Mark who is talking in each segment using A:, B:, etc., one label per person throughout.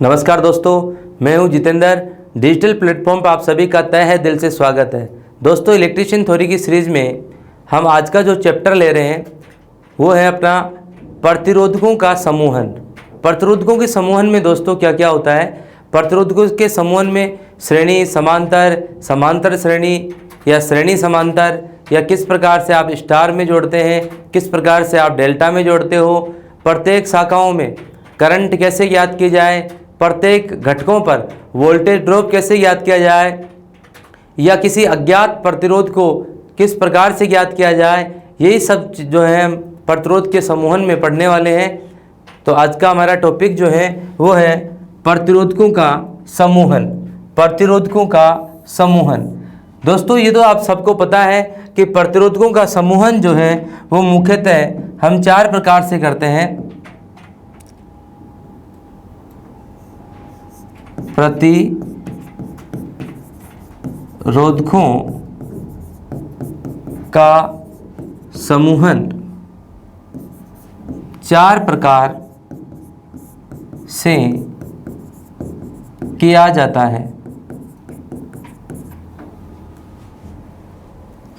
A: नमस्कार दोस्तों, मैं हूं जितेंद्र। डिजिटल प्लेटफॉर्म पर आप सभी का तहे दिल से स्वागत है। दोस्तों, इलेक्ट्रिशियन थ्योरी की सीरीज़ में हम आज का जो चैप्टर ले रहे हैं वो है अपना प्रतिरोधकों का समूहन। प्रतिरोधकों के समूहन में दोस्तों क्या क्या होता है? प्रतिरोधकों के समूहन में श्रेणी, समांतर, समांतर श्रेणी या श्रेणी समांतर, या किस प्रकार से आप स्टार में जोड़ते हैं, किस प्रकार से आप डेल्टा में जोड़ते हो, प्रत्येक शाखाओं में करंट कैसे ज्ञात की जाए, प्रत्येक घटकों पर वोल्टेज ड्रॉप कैसे ज्ञात किया जाए, या किसी अज्ञात प्रतिरोध को किस प्रकार से ज्ञात किया जाए, यही सब जो है हम प्रतिरोध के समूहन में पढ़ने वाले हैं। तो आज का हमारा टॉपिक जो है वो है प्रतिरोधकों का समूहन। प्रतिरोधकों का समूहन दोस्तों, ये तो आप सबको पता है कि प्रतिरोधकों का समूहन जो है वो मुख्यतः हम चार प्रकार से करते हैं। प्रतिरोधकों का समूहन चार प्रकार से किया जाता है,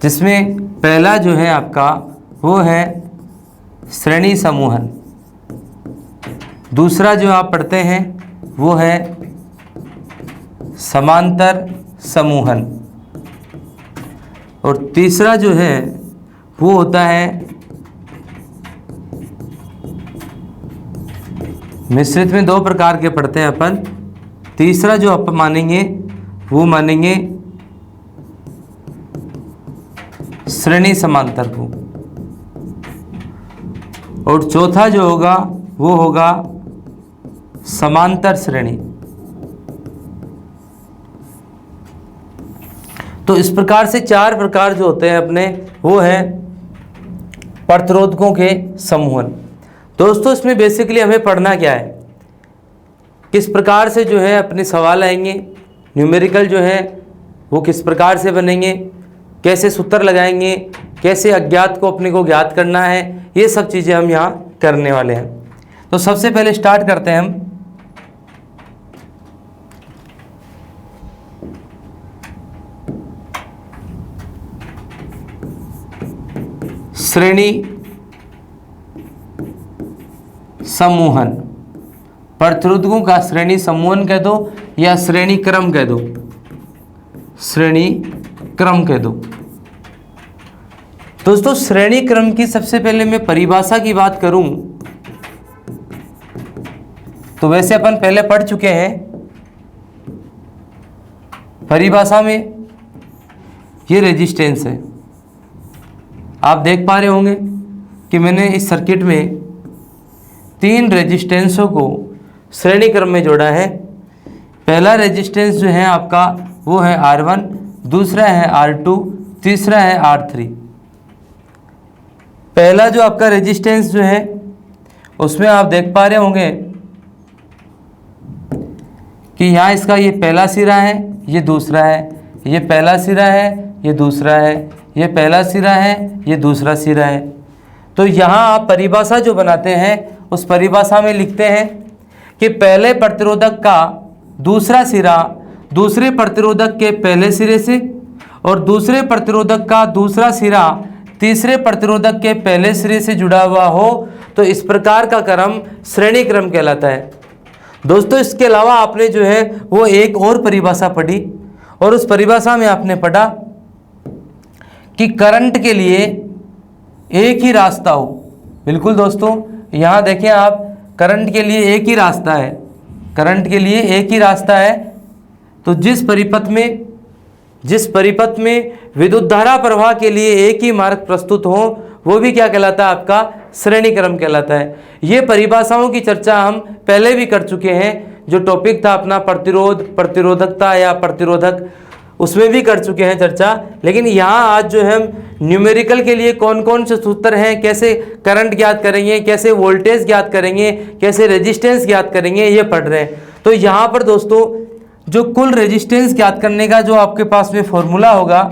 A: जिसमें पहला जो है आपका वो है श्रेणी समूहन। दूसरा जो आप पढ़ते हैं वो है समांतर समूहन, और तीसरा जो है वो होता है मिश्रित में दो प्रकार के पढ़ते हैं अपन। तीसरा जो आप मानेंगे वो मानेंगे श्रेणी समांतर को, और चौथा जो होगा वो होगा समांतर श्रेणी। तो इस प्रकार से चार प्रकार जो होते हैं अपने वो है प्रतिरोधकों के समूहन। दोस्तों, इसमें बेसिकली हमें पढ़ना क्या है, किस प्रकार से जो है अपने सवाल आएंगे, न्यूमेरिकल जो है वो किस प्रकार से बनेंगे, कैसे सूत्र लगाएंगे, कैसे अज्ञात को अपने को ज्ञात करना है, ये सब चीज़ें हम यहाँ करने वाले हैं। तो सबसे पहले स्टार्ट करते हैं हम श्रेणी समूहन। प्रतिरोधकों का श्रेणी समूहन कह दो या श्रेणी क्रम कह दो, श्रेणी क्रम कह दो। दोस्तों, श्रेणी क्रम की सबसे पहले मैं परिभाषा की बात करूं तो वैसे अपन पहले पढ़ चुके हैं। परिभाषा में ये रेजिस्टेंस है, आप देख पा रहे होंगे कि मैंने इस सर्किट में तीन रेजिस्टेंसों को श्रेणी क्रम में जोड़ा है। पहला रेजिस्टेंस जो है आपका वो है R1, दूसरा है R2, तीसरा है R3। पहला जो आपका रेजिस्टेंस जो है उसमें आप देख पा रहे होंगे कि यहाँ इसका ये पहला सिरा है, ये दूसरा है, ये पहला सिरा है, ये दूसरा है, ये पहला सिरा है, ये दूसरा सिरा है। तो यहाँ आप परिभाषा जो बनाते हैं उस परिभाषा में लिखते हैं कि पहले प्रतिरोधक का दूसरा सिरा दूसरे प्रतिरोधक के पहले सिरे से, और दूसरे प्रतिरोधक का दूसरा सिरा तीसरे प्रतिरोधक के पहले सिरे से जुड़ा हुआ हो, तो इस प्रकार का क्रम श्रेणी क्रम कहलाता है। दोस्तों, इसके अलावा आपने जो है वो एक और परिभाषा पढ़ी, और उस परिभाषा में आपने पढ़ा कि करंट के लिए एक ही रास्ता हो। बिल्कुल दोस्तों, यहाँ देखें आप, करंट के लिए एक ही रास्ता है, करंट के लिए एक ही रास्ता है। तो जिस परिपथ में विद्युत धारा प्रवाह के लिए एक ही मार्ग प्रस्तुत हो वो भी क्या कहलाता है, आपका श्रेणी क्रम कहलाता है। ये परिभाषाओं की चर्चा हम पहले भी कर चुके हैं, जो टॉपिक था अपना प्रतिरोध, प्रतिरोधकता या प्रतिरोधक, उसमें भी कर चुके हैं चर्चा। लेकिन यहाँ आज जो है हम न्यूमेरिकल के लिए कौन कौन से सूत्र हैं, कैसे करंट ज्ञात करेंगे, कैसे वोल्टेज ज्ञात करेंगे, कैसे रेजिस्टेंस ज्ञात करेंगे, ये पढ़ रहे हैं। तो यहाँ पर दोस्तों जो कुल रेजिस्टेंस ज्ञात करने का जो आपके पास में फॉर्मूला होगा,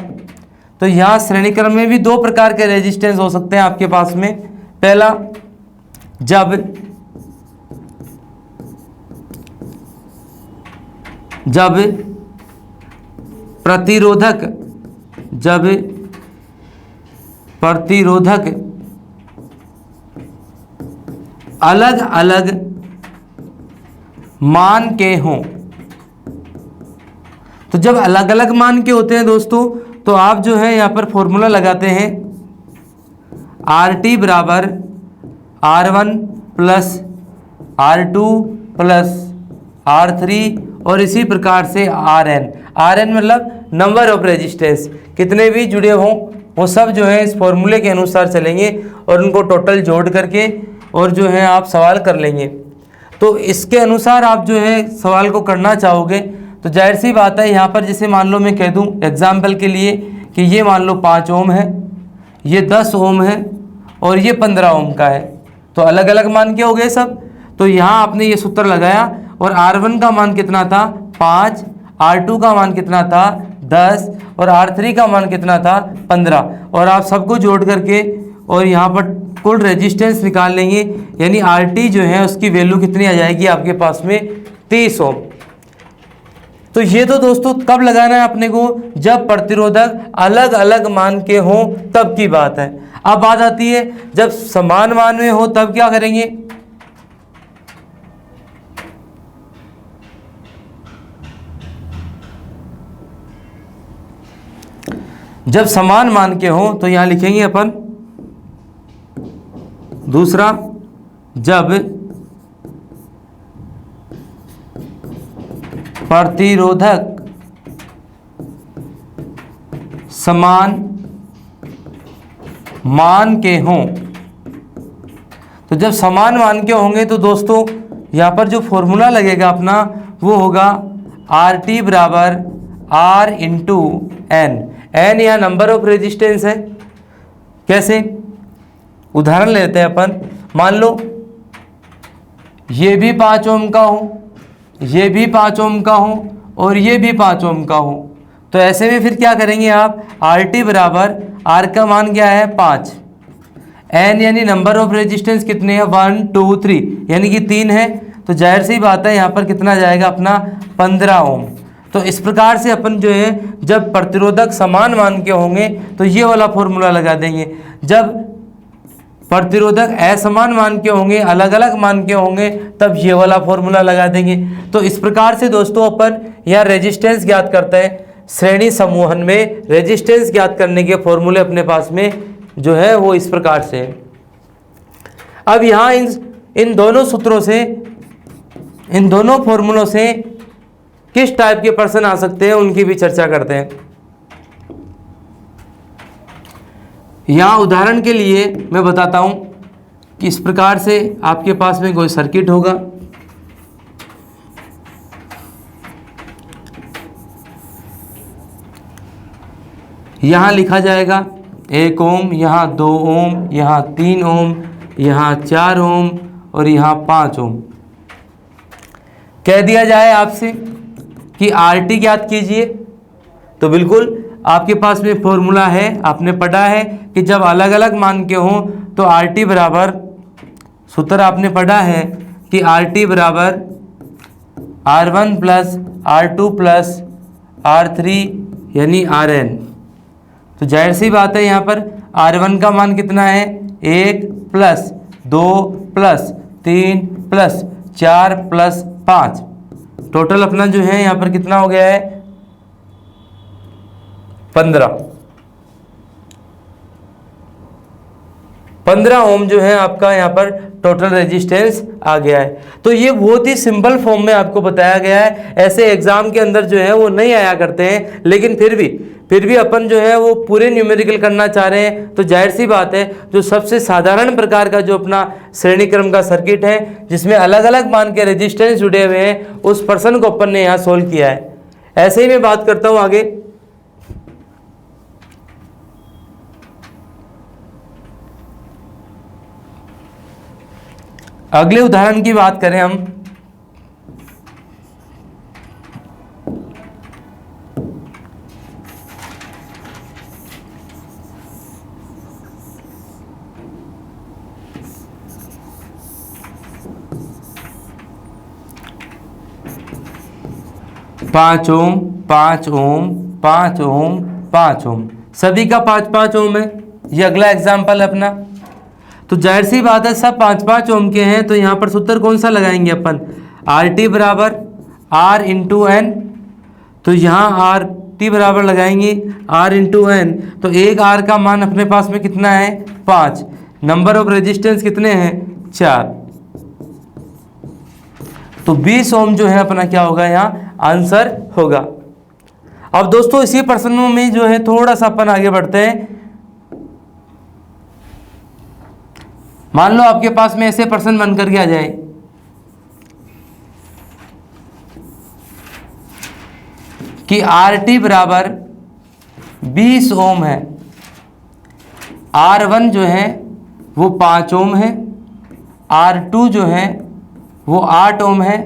A: तो यहाँ श्रेणी क्रम में भी दो प्रकार के रेजिस्टेंस हो सकते हैं आपके पास में। पहला, जब जब प्रतिरोधक अलग अलग मान के हों। तो जब अलग अलग मान के होते हैं दोस्तों, तो आप जो है यहाँ पर फॉर्मूला लगाते हैं RT बराबर R1 plus R2 plus R3 और इसी प्रकार से RN मतलब नंबर ऑफ रेजिस्टेंस, कितने भी जुड़े हों वो सब जो है इस फॉर्मूले के अनुसार चलेंगे और उनको टोटल जोड़ करके और जो है आप सवाल कर लेंगे। तो इसके अनुसार आप जो है सवाल को करना चाहोगे तो जाहिर सी बात है, यहाँ पर जैसे मान लो मैं कह दूँ एग्जाम्पल के लिए कि ये मान लो 5 ओम है, ये 10 ओम है और ये 15 ओम का है, तो अलग अलग मान के हो गए सब। तो यहाँ आपने ये सूत्र लगाया और R1 का मान कितना था 5, R2 का मान कितना था 10 और R3 का मान कितना था 15, और आप सबको जोड़ करके और यहाँ पर कुल रेजिस्टेंस निकाल लेंगे, यानी RT जो है उसकी वैल्यू कितनी आ जाएगी आपके पास में 30 ओम। तो ये तो दोस्तों कब लगाना है अपने को, जब प्रतिरोधक अलग अलग मान के हों तब की बात है। अब बात आती है जब समान मान में हो तब क्या करेंगे। जब समान मान के हों तो यहां लिखेंगे अपन दूसरा, जब प्रतिरोधक समान मान के हों। तो जब समान मान के होंगे तो दोस्तों यहाँ पर जो फॉर्मूला लगेगा अपना वो होगा RT बराबर R इंटू N। N यहाँ नंबर ऑफ रेजिस्टेंस है। कैसे, उदाहरण लेते हैं अपन, मान लो ये भी 5 ओम का हो, ये भी 5 ओम का हो और ये भी 5 ओम का हो, तो ऐसे में फिर क्या करेंगे आप, RT बराबर R का मान क्या है 5, N यानी नंबर ऑफ रेजिस्टेंस कितने हैं 1 2 3 यानी कि 3 है, तो जाहिर सी बात है यहाँ पर कितना जाएगा अपना 15 ओम। तो इस प्रकार से अपन जो है जब प्रतिरोधक समान मान के होंगे तो ये वाला फॉर्मूला लगा देंगे, जब प्रतिरोधक असमान मान के होंगे अलग अलग मान के होंगे तब ये वाला फॉर्मूला लगा देंगे। तो इस प्रकार से दोस्तों अपन यहाँ रेजिस्टेंस ज्ञात करते हैं, श्रेणी समूहन में रेजिस्टेंस ज्ञात करने के फॉर्मूले अपने पास में जो है वो इस प्रकार से है। अब यहाँ इन दोनों सूत्रों से, इन दोनों फॉर्मूलों से किस टाइप के प्रश्न आ सकते हैं उनकी भी चर्चा करते हैं। यहाँ उदाहरण के लिए मैं बताता हूँ कि इस प्रकार से आपके पास में कोई सर्किट होगा, यहाँ लिखा जाएगा 1 ओम, यहाँ 2 ओम, यहाँ 3 ओम, यहाँ 4 ओम और यहाँ 5 ओम। कह दिया जाए आपसे कि RT ज्ञात कीजिए, तो बिल्कुल आपके पास में फॉर्मूला है, आपने पढ़ा है कि जब अलग अलग मान के हों तो RT बराबर, सूत्र आपने पढ़ा है कि RT बराबर R1 plus R2 plus R3 यानी RN। तो जाहिर सी बात है यहाँ पर R1 का मान कितना है 1 plus 2 plus 3 plus 4 plus 5, total अपना जो है यहाँ पर कितना हो गया है 15 ओम जो है आपका यहाँ पर टोटल रेजिस्टेंस आ गया है। तो ये बहुत ही सिंपल फॉर्म में आपको बताया गया है, ऐसे एग्जाम के अंदर जो है वो नहीं आया करते हैं, लेकिन फिर भी अपन जो है वो पूरे न्यूमेरिकल करना चाह रहे हैं। तो जाहिर सी बात है जो सबसे साधारण प्रकार का जो अपना श्रेणी क्रम का सर्किट है जिसमें अलग अलग मान के रेजिस्टेंस जुड़े हुए हैं उस प्रश्न को अपन ने यहाँ सोल्व किया है। ऐसे ही मैं बात करता हूँ आगे। अगले उदाहरण की बात करें हम, 5 ओम, 5 ओम, 5 ओम, 5 ओम, सभी का 5-5 ओम है। ये अगला एग्जाम्पल है अपना। तो जाहिर सी बात है सब 5-5 ओम के हैं, तो यहाँ पर सूत्र कौन सा लगाएंगे अपन, आर टी बराबर आर इंटू एन। तो यहाँ आर टी बराबर लगाएंगे आर इंटू एन, तो एक आर का मान अपने पास में कितना है 5, नंबर ऑफ रेजिस्टेंस कितने हैं 4, तो 20 ओम जो है अपना क्या होगा यहाँ आंसर होगा। अब दोस्तों इसी प्रश्न में जो है थोड़ा सा अपन आगे बढ़ते हैं। मान लो आपके पास में ऐसे प्रश्न बन करके आ जाए कि आर टी बराबर 20 ओम है, R1 जो है वो 5 ओम है, R2 जो है वो 8 ओम है,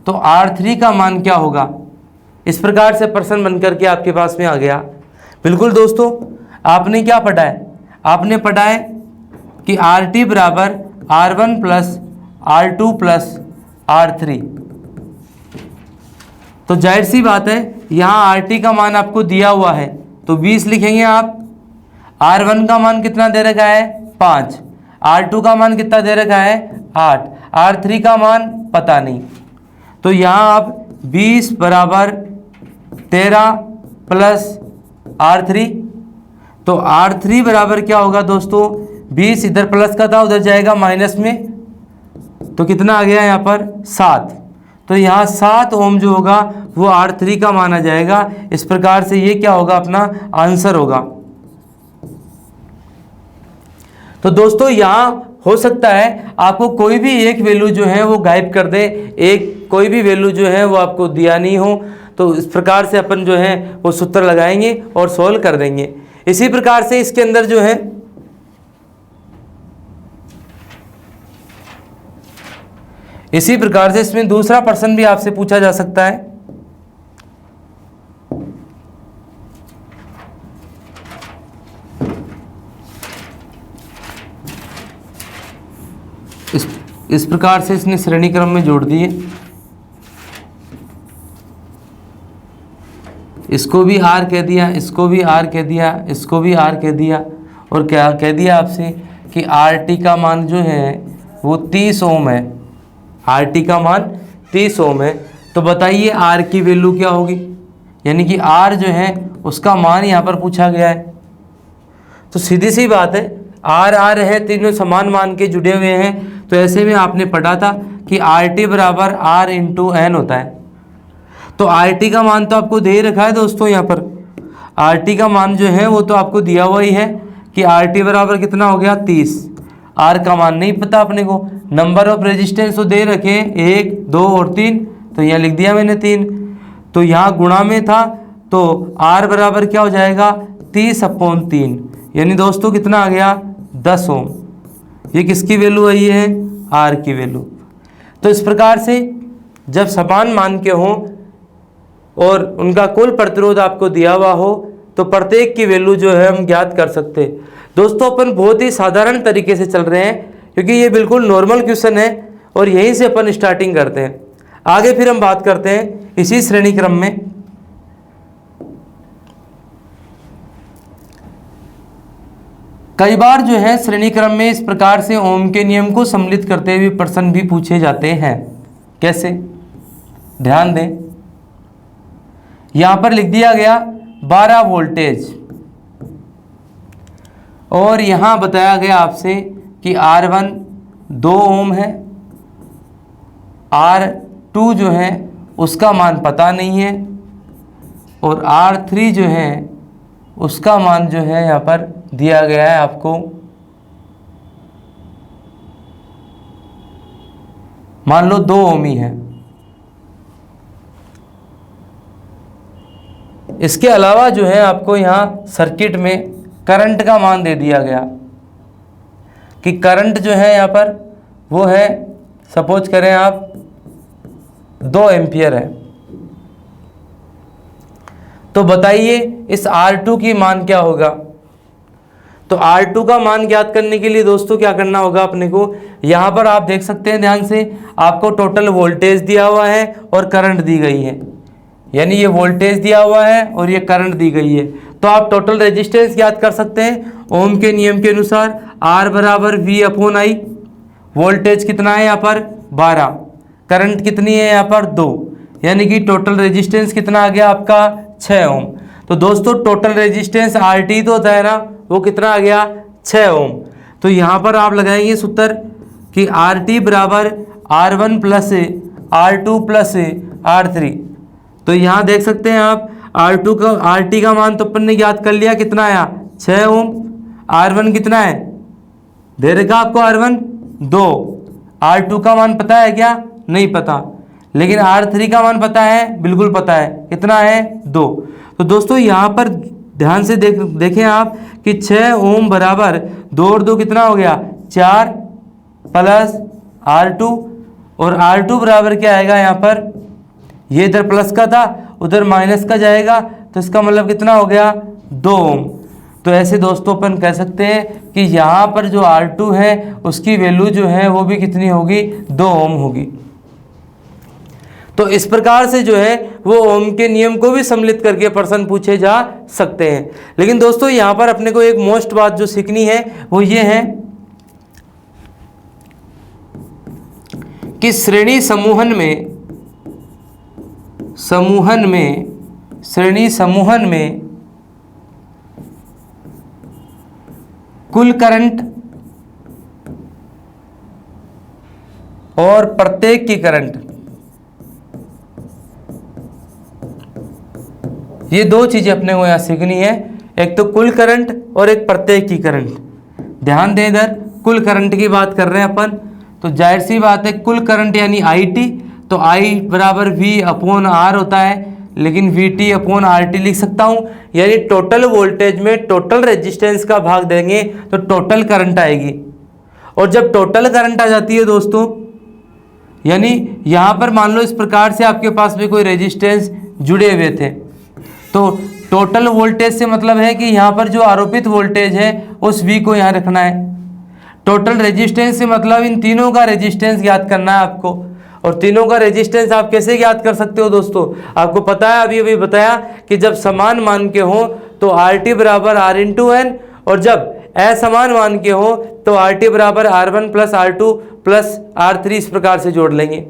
A: तो R3 का मान क्या होगा। इस प्रकार से प्रश्न बन करके आपके पास में आ गया। बिल्कुल दोस्तों, आपने क्या पढ़ा है, आपने पढ़ा है कि आर टी बराबर R1 plus R2 plus R3। तो जाहिर सी बात है यहाँ आर टी का मान आपको दिया हुआ है, तो 20 लिखेंगे आप। R1 का मान कितना दे रखा है 5, R2 का मान कितना दे रखा है 8, R3 का मान पता नहीं। तो यहाँ आप 20 बराबर 13 प्लस R3, तो R3 बराबर क्या होगा दोस्तों, 20 इधर प्लस का था उधर जाएगा माइनस में, तो कितना आ गया यहाँ पर 7। तो यहाँ 7 ओम जो होगा वो R3 का माना जाएगा। इस प्रकार से ये क्या होगा अपना आंसर होगा। तो दोस्तों यहाँ हो सकता है आपको कोई भी एक वैल्यू जो है वो गायब कर दे, एक कोई भी वैल्यू जो है वो आपको दिया नहीं हो, तो इस प्रकार से अपन जो है वो सूत्र लगाएंगे और सोल्व कर देंगे। इसी प्रकार से इसके अंदर जो है इसी प्रकार से इसमें दूसरा प्रश्न भी आपसे पूछा जा सकता है। इस प्रकार से इसने श्रेणी क्रम में जोड़ दिए, इसको भी आर कह दिया, इसको भी आर कह दिया, इसको भी आर कह दिया, और क्या कह दिया आपसे कि आर टी का मान जो है वो 30 ओम है, आर टी का मान 30 ओम है। तो बताइए आर की वैल्यू क्या होगी, यानी कि आर जो है उसका मान यहाँ पर पूछा गया है। तो सीधी सी बात है, आर आर है, तीनों समान मान के जुड़े हुए हैं, तो ऐसे में आपने पढ़ा था कि आर टी बराबर आर इंटू एन होता है। तो आर टी का मान तो आपको दे रखा है दोस्तों, यहाँ पर आर टी का मान जो है वो तो आपको दिया हुआ ही है कि आर टी बराबर कितना हो गया 30। आर का मान नहीं पता अपने को, नंबर ऑफ रेजिस्टेंस तो दे रखे 1, 2 और 3, तो यहाँ लिख दिया मैंने 3। तो यहाँ गुणा में था, तो आर बराबर क्या हो जाएगा 30/3, यानी दोस्तों कितना आ गया 10 ओम। ये किसकी वैल्यू आई है, आर की वैल्यू। तो इस प्रकार से जब समान मान के हों और उनका कुल प्रतिरोध आपको दिया हुआ हो, तो प्रत्येक की वैल्यू जो है हम ज्ञात कर सकते हैं। दोस्तों अपन बहुत ही साधारण तरीके से चल रहे हैं, क्योंकि ये बिल्कुल नॉर्मल क्वेश्चन है और यहीं से अपन स्टार्टिंग करते हैं। आगे फिर हम बात करते हैं इसी श्रेणी क्रम में। कई बार जो है श्रेणी क्रम में इस प्रकार से ओम के नियम को सम्मिलित करते हुए प्रश्न भी पूछे जाते हैं। कैसे, ध्यान दें, यहां पर लिख दिया गया 12 वोल्टेज, और यहां बताया गया आपसे कि R1 2 ओम है, R2 जो है उसका मान पता नहीं है, और R3 जो है उसका मान जो है यहाँ पर दिया गया है आपको, मान लो 2 ओम ही है। इसके अलावा जो है आपको यहाँ सर्किट में करंट का मान दे दिया गया कि करंट जो है यहाँ पर वो है, सपोज करें आप 2 एम्पियर है। तो बताइए इस R2 की मान क्या होगा। तो R2 का मान ज्ञात करने के लिए दोस्तों क्या करना होगा अपने को, यहाँ पर आप देख सकते हैं ध्यान से, आपको टोटल वोल्टेज दिया हुआ है और करंट दी गई है। यानी ये वोल्टेज दिया हुआ है और ये करंट दी गई है। तो आप टोटल रेजिस्टेंस याद कर सकते हैं ओम के नियम के अनुसार, R बराबर V/I। वोल्टेज कितना है यहाँ पर 12, करंट कितनी है यहाँ पर 2, यानी कि टोटल रेजिस्टेंस कितना आ गया आपका 6 ओम। तो दोस्तों टोटल रेजिस्टेंस RT तो होता है ना, वो कितना आ गया 6 ओम। तो यहाँ पर आप लगाएंगे सूत्र कि RT बराबर R1 plus R2 plus R3। तो यहाँ देख सकते हैं आप RT का मान तो अपन ने याद कर लिया, कितना आया 6 ओम। R1 कितना है दे रखा आपको, R1 2। R2 का मान पता है क्या, नहीं पता, लेकिन R3 का मान पता है, बिल्कुल पता है, कितना है 2। तो दोस्तों यहाँ पर ध्यान से देखें आप कि 6 ओम बराबर 2 और 2 कितना हो गया 4 प्लस R2, और R2 बराबर क्या आएगा यहाँ पर, ये इधर प्लस का था उधर माइनस का जाएगा, तो इसका मतलब कितना हो गया 2 ओम। तो ऐसे दोस्तों अपन कह सकते हैं कि यहाँ पर जो R2 है उसकी वैल्यू जो है वो भी कितनी होगी 2 ओम होगी। तो इस प्रकार से जो है वो ओम के नियम को भी सम्मिलित करके प्रश्न पूछे जा सकते हैं। लेकिन दोस्तों यहाँ पर अपने को एक मोस्ट बात जो सीखनी है वो ये है कि श्रेणी समूहन में कुल करंट और प्रत्येक की करंट, ये दो चीजें अपने को यहाँ सीखनी है, एक तो कुल करंट और एक प्रत्येक की करंट। ध्यान दें इधर कुल करंट की बात कर रहे हैं अपन, तो जाहिर सी बात है कुल करंट यानी IT, तो I बराबर V/R होता है, लेकिन VT/RT लिख सकता हूँ, यानी टोटल वोल्टेज में टोटल रेजिस्टेंस का भाग देंगे तो टोटल करंट आएगी। और जब टोटल करंट आ जाती है दोस्तों, यानी यहाँ पर मान लो इस प्रकार से आपके पास भी कोई रेजिस्टेंस जुड़े हुए थे, तो टोटल वोल्टेज से मतलब है कि यहाँ पर जो आरोपित वोल्टेज है उस V को यहाँ रखना है। टोटल रेजिस्टेंस से मतलब इन तीनों का रेजिस्टेंस याद करना है आपको। और तीनों का रेजिस्टेंस आप कैसे याद कर सकते हो दोस्तों, आपको पता है, अभी बताया कि जब समान मान के हो तो RT बराबर R/N, और जब असमान मान के हो तो RT बराबर R1 plus R2 plus R3 इस प्रकार से जोड़ लेंगे।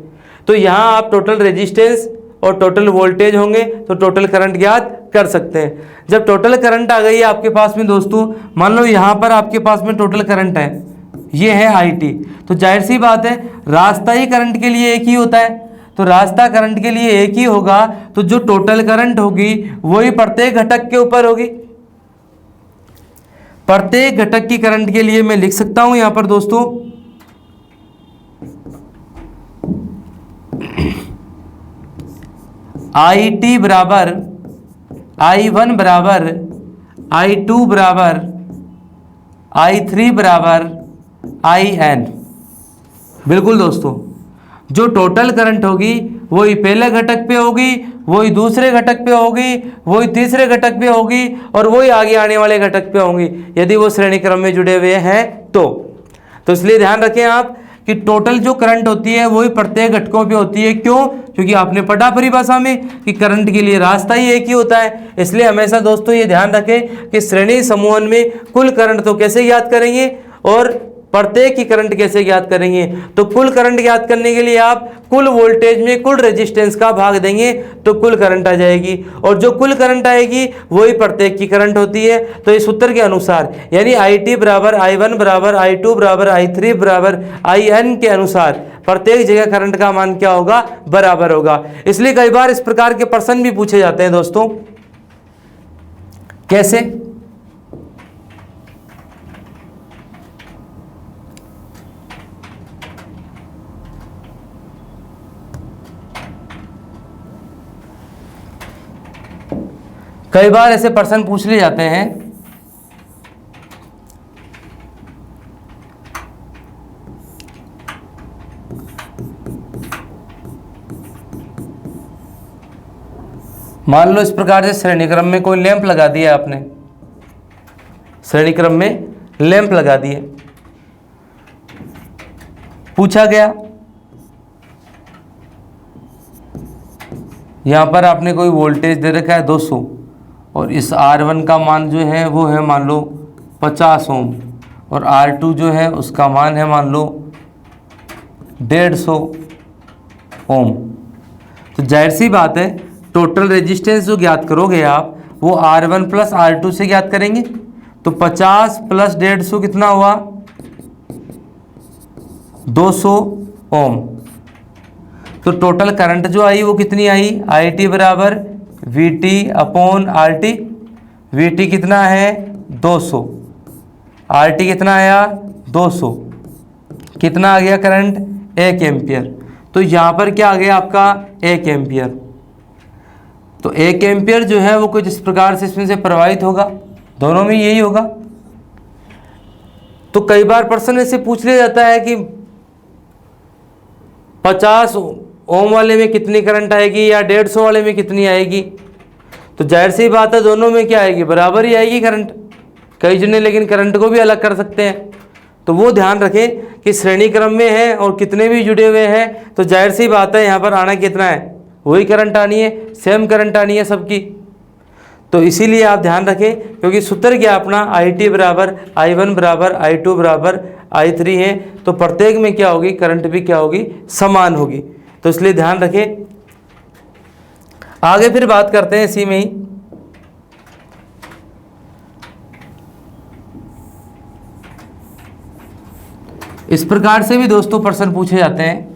A: तो यहाँ आप टोटल रेजिस्टेंस और टोटल वोल्टेज होंगे तो टोटल करंट याद कर सकते हैं। जब टोटल करंट आ गई है आपके पास में दोस्तों, मान लो यहाँ पर आपके पास में टोटल करंट है, ये है IT, तो जाहिर सी बात है रास्ता ही करंट के लिए एक ही होता है, तो रास्ता करंट के लिए एक ही होगा, तो जो टोटल करंट होगी वही प्रत्येक घटक के ऊपर होगी। प्रत्येक घटक की करंट के लिए मैं लिख सकता हूं यहां पर दोस्तों IT बराबर I1 बराबर I2 बराबर I3 बराबर IN। बिल्कुल दोस्तों, जो टोटल करंट होगी वही पहले घटक पे होगी, वही दूसरे घटक पे होगी, वही तीसरे घटक पे होगी, और वही आगे आने वाले घटक पे होंगी यदि वो श्रेणी क्रम में जुड़े हुए हैं तो इसलिए ध्यान रखें आप कि टोटल जो करंट होती है वही प्रत्येक घटकों पे होती है। क्यों? क्योंकि आपने पढ़ा परिभाषा में कि करंट के लिए रास्ता ही एक ही होता है। इसलिए हमेशा दोस्तों ये ध्यान रखें कि श्रेणी समूहन में कुल करंट तो कैसे याद करेंगे और प्रत्येक की करंट कैसे ज्ञात करेंगे। तो कुल करंट ज्ञात करने के लिए आप कुल वोल्टेज में कुल रेजिस्टेंस का भाग देंगे तो कुल करंट आ जाएगी, और जो कुल करंट आएगी वही प्रत्येक की करंट होती है। तो इस सूत्र के अनुसार यानी IT बराबर I1 बराबर I2 बराबर I3 बराबर IN के अनुसार प्रत्येक जगह करंट का मान क्या होगा, बराबर होगा। इसलिए कई बार इस प्रकार के प्रश्न भी पूछे जाते हैं दोस्तों। कैसे? कई बार ऐसे प्रश्न पूछ लिए जाते हैं मान लो इस प्रकार से श्रेणी क्रम में कोई लैंप लगा दिया आपने, श्रेणी क्रम में लैंप लगा दिए, पूछा गया यहाँ पर आपने कोई वोल्टेज दे रखा है 200 और इस R1 का मान जो है वो है मान लो 50 ओम और R2 जो है उसका मान है मान लो 150 ओम। तो जाहिर सी बात है टोटल रेजिस्टेंस जो ज्ञात करोगे आप वो R1 प्लस R2 से ज्ञात करेंगे। तो 50 प्लस 150 कितना हुआ 200 ओम। तो टोटल करंट जो आई वो कितनी आई, IT बराबर VT अपॉन RT। VT कितना है 200, RT कितना आया 200, कितना आ गया करंट 1 एम्पियर। तो यहाँ पर क्या आ गया आपका 1 एम्पियर। तो 1 एम्पियर जो है वो कुछ इस प्रकार से इसमें से प्रवाहित होगा, दोनों में यही होगा। तो कई बार प्रश्न ऐसे पूछ लिया जाता है कि 50 ओम वाले में कितनी करंट आएगी या 150 वाले में कितनी आएगी। तो जाहिर सी बात है दोनों में क्या आएगी, बराबर ही आएगी करंट। कई जने लेकिन करंट को भी अलग कर सकते हैं। तो वो ध्यान रखें कि श्रेणी क्रम में है और कितने भी जुड़े हुए हैं तो जाहिर सी बात है यहाँ पर आना कितना है, वही करंट आनी है, सेम करंट आनी है सबकी। तो इसीलिए आप ध्यान रखें क्योंकि सूत्र क्या अपना IT बराबर I1 बराबर I2 बराबर I3 है। तो प्रत्येक में क्या होगी, करंट भी क्या होगी, समान होगी। तो इसलिए ध्यान रखें। आगे फिर बात करते हैं इसी में ही। इस प्रकार से भी दोस्तों प्रश्न पूछे जाते हैं।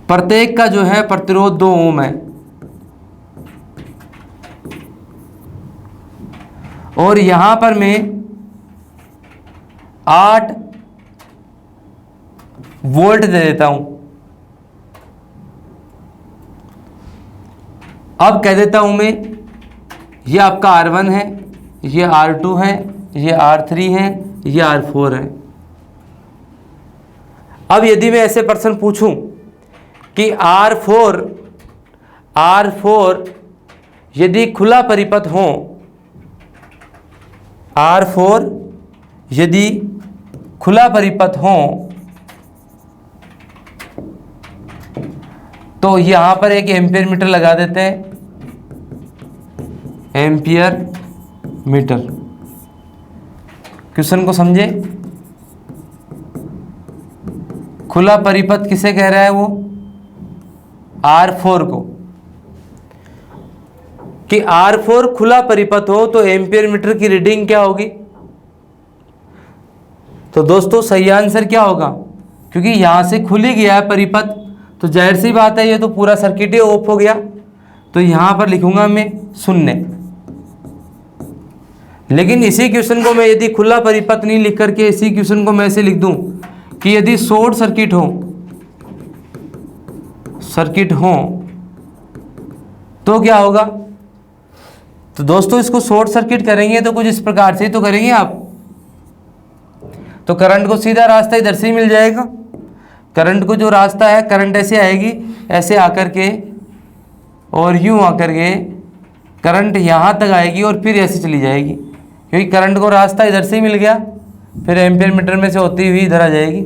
A: प्रत्येक का जो है प्रतिरोध 2 ओम है और यहां पर मैं 8 वोल्ट दे देता हूं। अब कह देता हूं मैं ये आपका R1 है, ये R2 है, ये R3 है, ये R4 है। अब यदि मैं ऐसे प्रश्न पूछूं कि R4 यदि खुला परिपथ हो, R4 यदि खुला परिपथ हो तो यहां पर एक एम्पियर मीटर लगा देते हैं, एम्पियर मीटर। क्वेश्चन को समझे, खुला परिपथ किसे कह रहा है वो R4 को, कि R4 खुला परिपथ हो तो एम्पियर मीटर की रीडिंग क्या होगी। तो दोस्तों सही आंसर क्या होगा, क्योंकि यहां से खुल ही गया है परिपथ तो जाहिर सी बात है ये तो पूरा सर्किट ही ऑफ हो गया। तो यहां पर लिखूंगा मैं 0। लेकिन इसी क्वेश्चन को मैं यदि खुला परिपथ नहीं लिख करके इसी क्वेश्चन को मैं ऐसे लिख दूं कि यदि शॉर्ट सर्किट हो तो क्या होगा। तो दोस्तों इसको शॉर्ट सर्किट करेंगे तो कुछ इस प्रकार से तो करेंगे आप। तो करंट को सीधा रास्ता इधर से ही मिल जाएगा। करंट को जो रास्ता है, करंट ऐसे आएगी, ऐसे आकर के और यूं आकर के करंट यहाँ तक आएगी और फिर ऐसे चली जाएगी, क्योंकि करंट को रास्ता इधर से ही मिल गया, फिर एम्पियर मीटर में से होती हुई इधर आ जाएगी।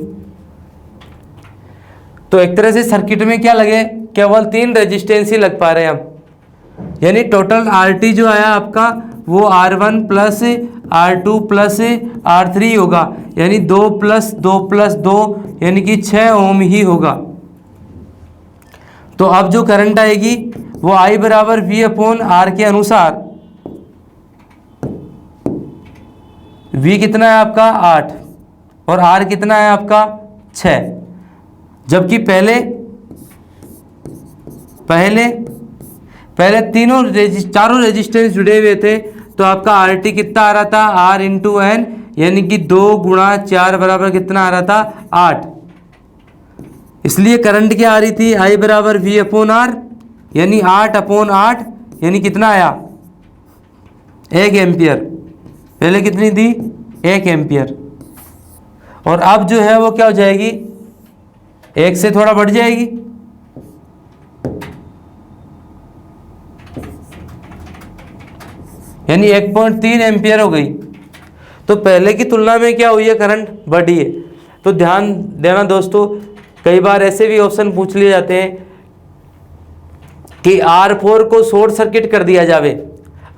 A: तो एक तरह से सर्किट में क्या लगे, केवल 3 रेजिस्टेंस ही लग पा रहे हैं हम, यानी टोटल RT जो आया आपका वो R1 plus R2 plus R3 होगा, यानी 2 + 2 + 2 यानी कि 6 ओम ही होगा। तो अब जो करंट आएगी वो I बराबर V/R के अनुसार, V कितना है आपका 8 और R कितना है आपका 6, जबकि पहले चारों रेजिस्टेंस जुड़े हुए थे तो आपका RT कितना आ रहा था, R × N, यानी कि 2 × 4 बराबर कितना आ रहा था 8। इसलिए करंट क्या आ रही थी, I बराबर V/R, यानी 8/8 यानी कितना आया 1 एम्पियर। पहले कितनी थी 1 एम्पियर और अब जो है वो क्या हो जाएगी, 1 से थोड़ा बढ़ जाएगी, यानी 1.3 एम्पियर हो गई। तो पहले की तुलना में क्या हुई है, करंट बढ़ी है। तो ध्यान देना दोस्तों, कई बार ऐसे भी ऑप्शन पूछ लिए जाते हैं कि R4 को शॉर्ट सर्किट कर दिया जावे,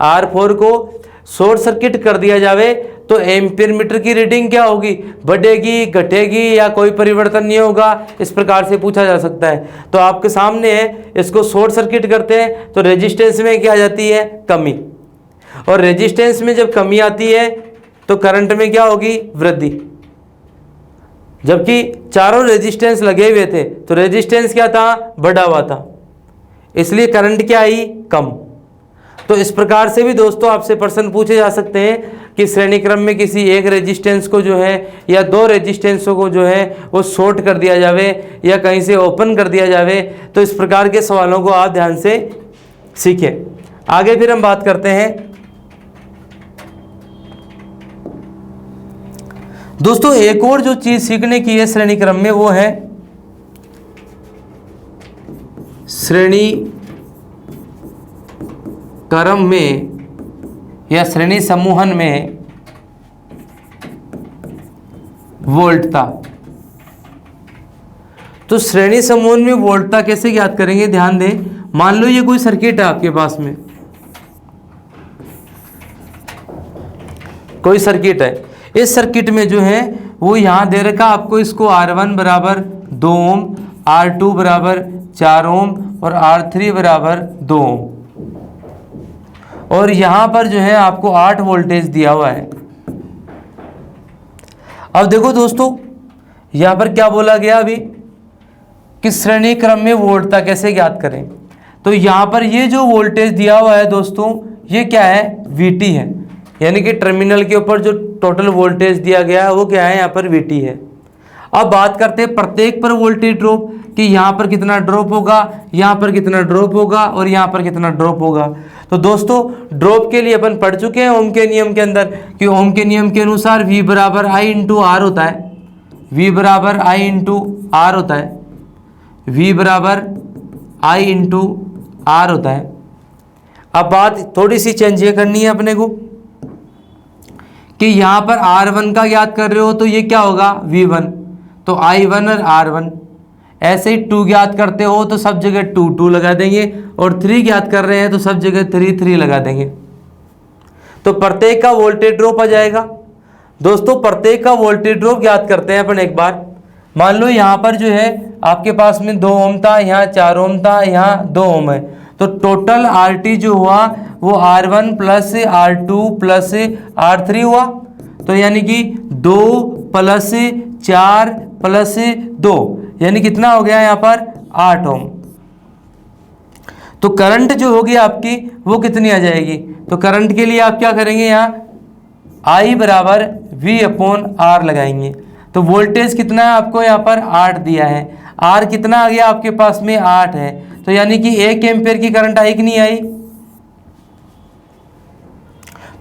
A: R4 को शॉर्ट सर्किट कर दिया जावे तो एम्पीयर मीटर की रीडिंग क्या होगी, बढ़ेगी, घटेगी या कोई परिवर्तन नहीं होगा, इस प्रकार से पूछा जा सकता है। तो आपके सामने है, इसको शॉर्ट सर्किट करते हैं तो रेजिस्टेंस में क्या आ जाती है, कमी, और रेजिस्टेंस में जब कमी आती है तो करंट में क्या होगी, वृद्धि। जबकि चारों रेजिस्टेंस लगे हुए थे तो रेजिस्टेंस क्या था, बढ़ा हुआ था, इसलिए करंट क्या आई, कम। तो इस प्रकार से भी दोस्तों आपसे प्रश्न पूछे जा सकते हैं कि श्रेणी क्रम में किसी एक रेजिस्टेंस को जो है या दो रेजिस्टेंसों को जो है वो शॉर्ट कर दिया जावे या कहीं से ओपन कर दिया जावे। तो इस प्रकार के सवालों को आप ध्यान से सीखें। आगे फिर हम बात करते हैं दोस्तों, एक और जो चीज सीखने की है श्रेणी क्रम में वो है श्रेणी क्रम में या श्रेणी समूहन में वोल्टता। तो श्रेणी समूहन में वोल्टता कैसे ज्ञात करेंगे, ध्यान दें। मान लो ये कोई सर्किट है आपके पास में, कोई सर्किट है, इस सर्किट में जो है वो यहां दे रखा आपको, इसको R1 बराबर 2 ओम, R2 बराबर 4 ओम और R3 बराबर 2 ओम, और यहां पर जो है आपको 8 वोल्टेज दिया हुआ है। अब देखो दोस्तों, यहां पर क्या बोला गया अभी कि श्रेणी क्रम में वोल्टता कैसे ज्ञात करें। तो यहां पर ये जो वोल्टेज दिया हुआ है दोस्तों, ये क्या है, VT है, यानी कि टर्मिनल के ऊपर जो टोटल वोल्टेज दिया गया है वो क्या है, यहाँ पर VT है। अब बात करते हैं प्रत्येक पर वोल्टेज ड्रॉप, कि यहाँ पर कितना ड्रॉप होगा, यहाँ पर कितना ड्रॉप होगा और यहाँ पर कितना ड्रॉप होगा। तो दोस्तों ड्रॉप के लिए अपन पढ़ चुके हैं ओम के नियम के अंदर कि ओम के नियम के अनुसार V बराबर I इंटू आर होता है, V बराबर I इंटू आर होता है, V बराबर I इंटू आर होता है। अब बात थोड़ी सी चेंज ये करनी है अपने को कि यहाँ पर R1 का ज्ञात कर रहे हो तो ये क्या होगा, V1, तो I1 और R1। ऐसे ही 2 ज्ञात करते हो तो सब जगह 2 2 लगा देंगे, और 3 ज्ञात कर रहे हैं तो सब जगह 3 3 लगा देंगे। तो प्रत्येक का वोल्टेज ड्रॉप आ जाएगा। दोस्तों प्रत्येक का वोल्टेज ड्रॉप ज्ञात करते हैं अपन एक बार। मान लो यहाँ पर जो है आपके पास में 2 ओम था, यहाँ 4 ओम था, यहाँ 2 ओम है, तो टोटल RT जो हुआ वो R1 plus R2 plus R3 हुआ। तो यानी कि 2 प्लस 4 प्लस 2 यानी कितना हो गया यहाँ पर 8 ओम। तो करंट जो होगी आपकी वो कितनी आ जाएगी, तो करंट के लिए आप क्या करेंगे, यहाँ I बराबर V अपॉन R लगाएंगे। तो वोल्टेज कितना है आपको यहाँ पर 8 दिया है, R कितना आ गया आपके पास में 8 है, तो यानी कि 1 एम्पियर की करंट आई कि नहीं आई।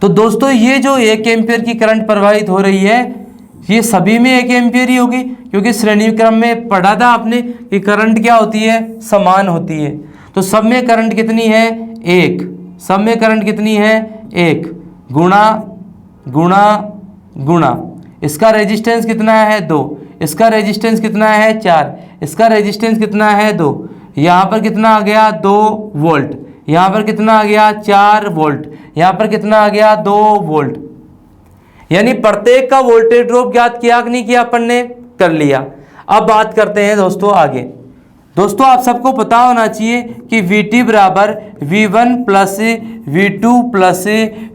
A: तो दोस्तों ये जो 1 एम्पियर की करंट प्रवाहित हो रही है ये सभी में 1 एम्पियर ही होगी, क्योंकि श्रेणी क्रम में पढ़ा था आपने कि करंट क्या होती है, समान होती है। तो सब में करंट कितनी है 1, सब में करंट कितनी है 1, गुणा गुणा गुणा, इसका रेजिस्टेंस कितना है 2, इसका रेजिस्टेंस कितना है 4, इसका रेजिस्टेंस कितना है 2, यहाँ पर कितना आ गया 2 वोल्ट, यहाँ पर कितना आ गया 4 वोल्ट, यहाँ पर कितना आ गया 2 वोल्ट। यानी प्रत्येक का वोल्टेज ड्रॉप ज्ञात किया कि नहीं किया, अपन ने कर लिया। अब बात करते हैं दोस्तों आगे। दोस्तों आप सबको पता होना चाहिए कि VT बराबर V1 plus V2 plus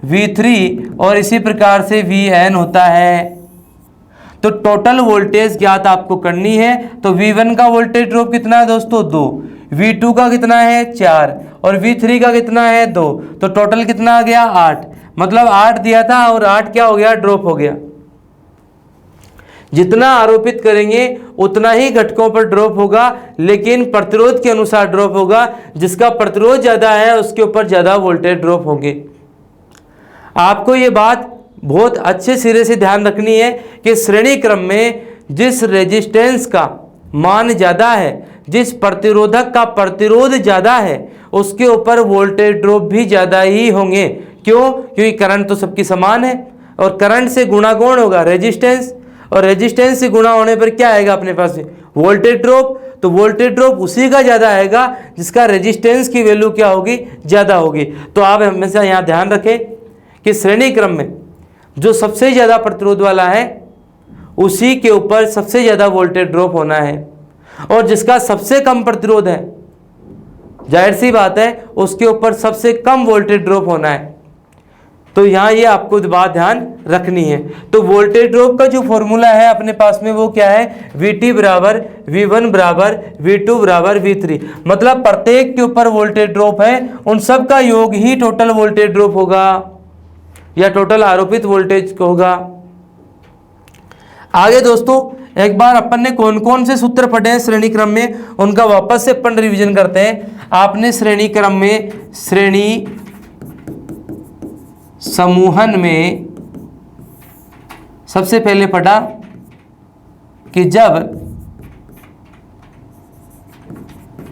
A: V3 और इसी प्रकार से Vn होता है। तो टोटल वोल्टेज ज्ञात आपको करनी है। तो V1 का वोल्टेज ड्रॉप कितना है दोस्तों 2, V2 का कितना है 4 और V3 का कितना है 2, तो टोटल कितना आ गया 8। मतलब 8 दिया था और 8 क्या हो गया, ड्रॉप हो गया। जितना आरोपित करेंगे उतना ही घटकों पर ड्रॉप होगा, लेकिन प्रतिरोध के अनुसार ड्रॉप होगा। जिसका प्रतिरोध ज़्यादा है उसके ऊपर ज़्यादा वोल्टेज ड्रॉप होंगे। आपको ये बात बहुत अच्छे सिरे से ध्यान रखनी है कि श्रेणी क्रम में जिस रेजिस्टेंस का मान ज़्यादा है, जिस प्रतिरोधक का प्रतिरोध ज़्यादा है, उसके ऊपर वोल्टेज ड्रॉप भी ज़्यादा ही होंगे। क्यों? क्योंकि करंट तो सबकी समान है और करंट से गुणा कौन होगा, रेजिस्टेंस, और रेजिस्टेंस से गुणा होने पर क्या आएगा अपने पास में, वोल्टेज ड्रॉप। तो वोल्टेज ड्रॉप उसी का ज़्यादा आएगा जिसका रेजिस्टेंस की वैल्यू क्या होगी, ज़्यादा होगी। तो आप हमेशा यहाँ ध्यान रखें कि श्रेणी क्रम में जो सबसे ज़्यादा प्रतिरोध वाला है उसी के ऊपर सबसे ज़्यादा वोल्टेज ड्रॉप होना है, और जिसका सबसे कम प्रतिरोध है जाहिर सी बात है उसके ऊपर सबसे कम वोल्टेज ड्रॉप होना है। तो यहाँ ये आपको बात ध्यान रखनी है। तो वोल्टेज ड्रॉप का जो फॉर्मूला है अपने पास में वो क्या है, Vt बराबर V1 बराबर V2 बराबर V3। मतलब प्रत्येक के ऊपर वोल्टेज ड्रॉप है उन सब का योग ही टोटल वोल्टेज ड्रॉप होगा या टोटल आरोपित वोल्टेज होगा। आगे दोस्तों एक बार अपन ने कौन कौन से सूत्र पढ़े हैं श्रेणी क्रम में, उनका वापस से अपन रिवीजन करते हैं। आपने श्रेणी क्रम में श्रेणी समूहन में सबसे पहले पढ़ा कि जब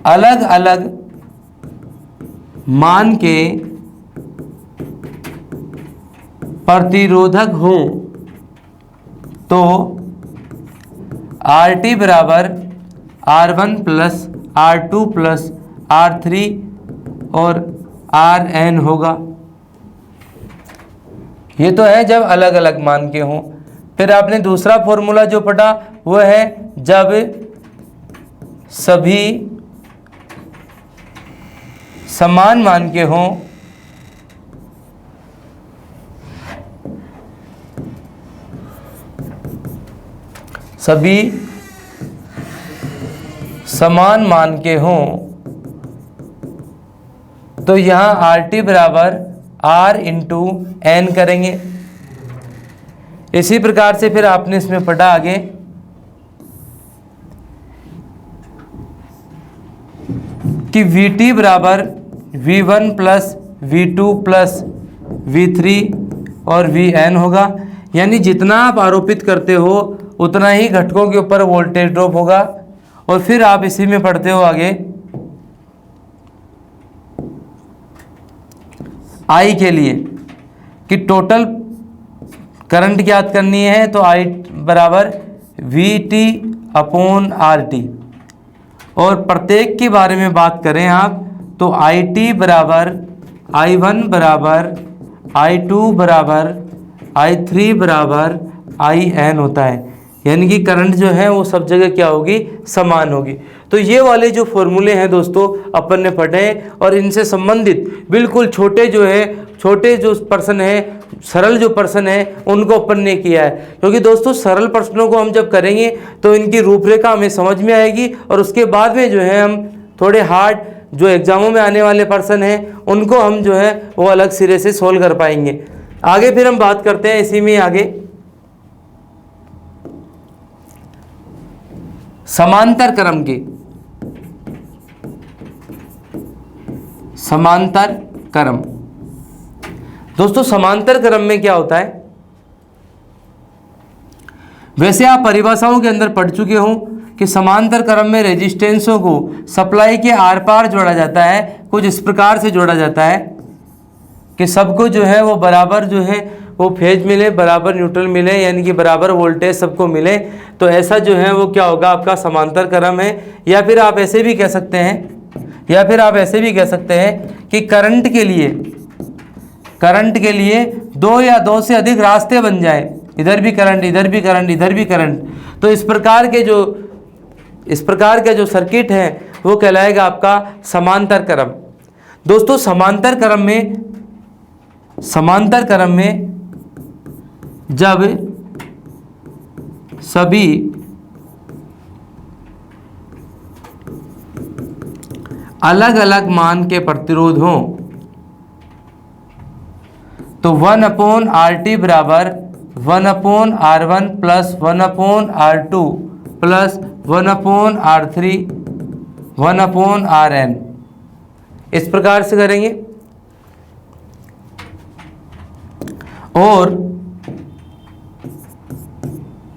A: अलग अलग मान के प्रतिरोधक हो तो RT बराबर R1 plus R2 plus R3 और Rn होगा। ये तो है जब अलग अलग मान के हों। फिर आपने दूसरा फॉर्मूला जो पढ़ा वो है जब सभी समान मान के हों सभी समान मान के हों तो यहाँ RT बराबर R इंटू एन करेंगे। इसी प्रकार से फिर आपने इसमें पढ़ा आगे कि Vt बराबर V1 plus V2 plus V3 और Vn होगा। यानी जितना आप आरोपित करते हो उतना ही घटकों के ऊपर वोल्टेज ड्रॉप होगा। और फिर आप इसी में पढ़ते हो आगे I के लिए कि टोटल करंट ज्ञात करनी है तो I बराबर Vt अपॉन RT। और प्रत्येक के बारे में बात करें आप तो IT बराबर I1 बराबर I2 बराबर I3 बराबर IN होता है। यानी कि करंट जो है वो सब जगह क्या होगी, समान होगी। तो ये वाले जो फॉर्मूले हैं दोस्तों अपन ने पढ़े और इनसे संबंधित बिल्कुल छोटे जो प्रश्न है, सरल जो प्रश्न है उनको अपन ने किया है। क्योंकि दोस्तों सरल प्रश्नों को हम जब करेंगे तो इनकी रूपरेखा हमें समझ में आएगी और उसके बाद में जो है हम थोड़े हार्ड जो एग्जामों में आने वाले प्रश्न हैं उनको हम जो है वो अलग सिरे से सोल्व कर पाएंगे। आगे फिर हम बात करते हैं इसी में आगे समांतर क्रम की। समांतर क्रम दोस्तों समांतर क्रम में क्या होता है, वैसे आप परिभाषाओं के अंदर पढ़ चुके हो कि समांतर क्रम में रेजिस्टेंसों को सप्लाई के आर पार जोड़ा जाता है। कुछ इस प्रकार से जोड़ा जाता है कि सबको जो है वो बराबर जो है वो फेज मिले, बराबर न्यूट्रल मिले, यानी कि बराबर वोल्टेज सबको मिले। तो ऐसा जो है वो क्या होगा, आपका समांतर क्रम है। या फिर आप ऐसे भी कह सकते हैं कि करंट के लिए दो या दो से अधिक रास्ते बन जाए, इधर भी करंट, इधर भी करंट, इधर भी करंट। तो इस प्रकार के जो सर्किट है वो कहलाएगा आपका समांतर क्रम। दोस्तों समांतर क्रम में जब सभी अलग अलग मान के प्रतिरोध हों तो 1/RT बराबर 1/R1 plus 1/R2 plus 1/R3 1/Rn। इस प्रकार से करेंगे। और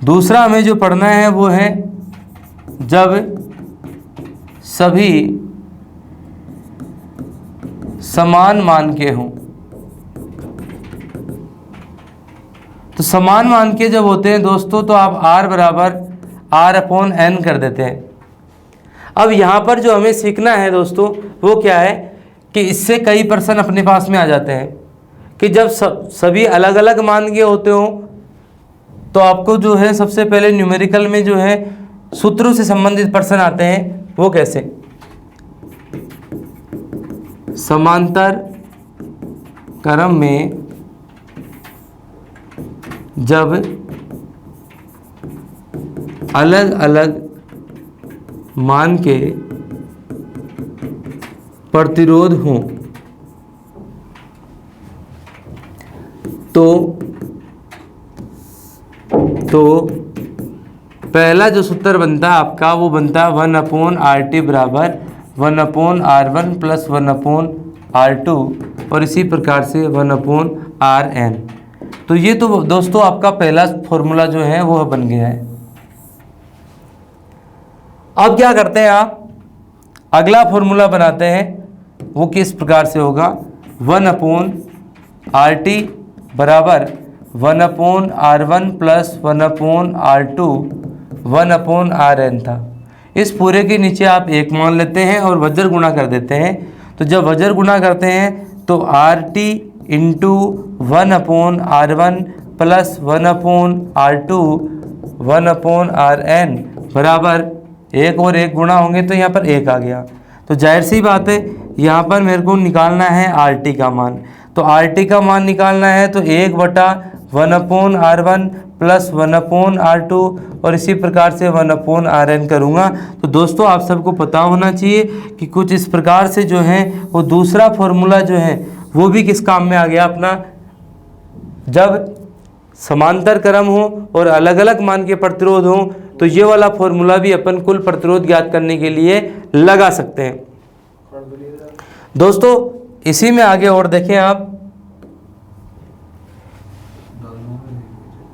A: दूसरा हमें जो पढ़ना है वो है जब सभी समान मान के हों। तो समान मान के जब होते हैं दोस्तों तो आप R बराबर R/n कर देते हैं। अब यहाँ पर जो हमें सीखना है दोस्तों वो क्या है कि इससे कई प्रश्न अपने पास में आ जाते हैं कि जब सभी अलग अलग मान के होते हो तो आपको जो है सबसे पहले न्यूमेरिकल में जो है सूत्रों से संबंधित प्रश्न आते हैं। वो कैसे? समांतर क्रम में जब अलग अलग मान के प्रतिरोध हों तो पहला जो सूत्र बनता है आपका वो बनता है 1/RT बराबर 1/R1 प्लस 1/R2 और इसी प्रकार से 1/RN। तो ये तो दोस्तों आपका पहला फॉर्मूला जो है वो बन गया है। अब क्या करते हैं आप, अगला फॉर्मूला बनाते हैं। वो किस प्रकार से होगा? 1/RT बराबर 1/R1 प्लस 1/R2 1/RN था। इस पूरे के नीचे आप 1 मान लेते हैं और वज्र गुणा कर देते हैं। तो जब वज्र गुणा करते हैं तो RT into 1/R1 plus 1/R2 1/RN बराबर 1 और 1 गुणा होंगे तो यहाँ पर 1 आ गया। तो जाहिर सी बात है यहाँ पर मेरे को निकालना है RT का मान। तो RT का मान निकालना है तो 1/1/R1 प्लस 1/R2 और इसी प्रकार से 1/RN करूँगा। तो दोस्तों आप सबको पता होना चाहिए कि कुछ इस प्रकार से जो है वो दूसरा फॉर्मूला जो है वो भी किस काम में आ गया अपना, जब समांतर क्रम हो और अलग अलग मान के प्रतिरोध हो तो ये वाला फॉर्मूला भी अपन कुल प्रतिरोध ज्ञात करने के लिए लगा सकते हैं। दोस्तों इसी में आगे और देखें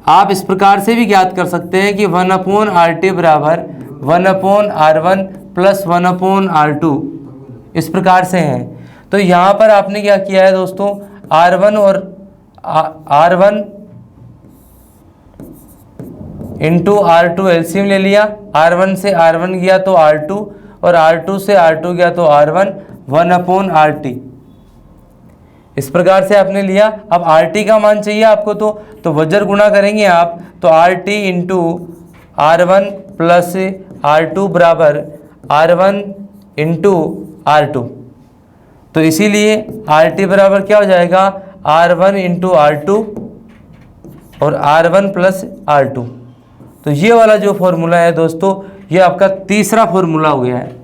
A: आप इस प्रकार से भी ज्ञात कर सकते हैं कि 1/RT बराबर 1/R1 प्लस 1/R2 इस प्रकार से है। तो यहाँ पर आपने क्या किया है दोस्तों, R1 और R1 इंटू R2 एलसीएम ले लिया। R1 से R1 गया तो R2 और R2 से R2 गया तो R1 1/RT इस प्रकार से आपने लिया। अब RT का मान चाहिए आपको तो वज्र गुणा करेंगे आप तो RT into R1 plus R2 बराबर R1 इंटू R2। तो इसीलिए RT बराबर क्या हो जाएगा, R1 इंटू R2 और R1 प्लस R2। तो ये वाला जो फॉर्मूला है दोस्तों ये आपका तीसरा फॉर्मूला हो गया है।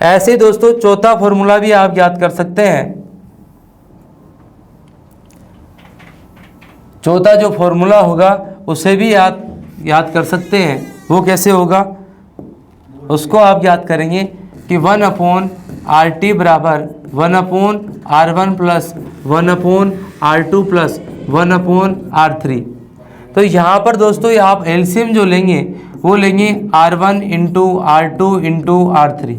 A: ऐसे दोस्तों चौथा फॉर्मूला भी आप याद कर सकते हैं। चौथा जो फॉर्मूला होगा उसे भी याद कर सकते हैं। वो कैसे होगा, उसको आप याद करेंगे कि 1/RT बराबर 1/R1 plus 1/R2 plus 1/R3। तो यहाँ पर दोस्तों आप एलसीएम जो लेंगे वो लेंगे R1 into R2 into R3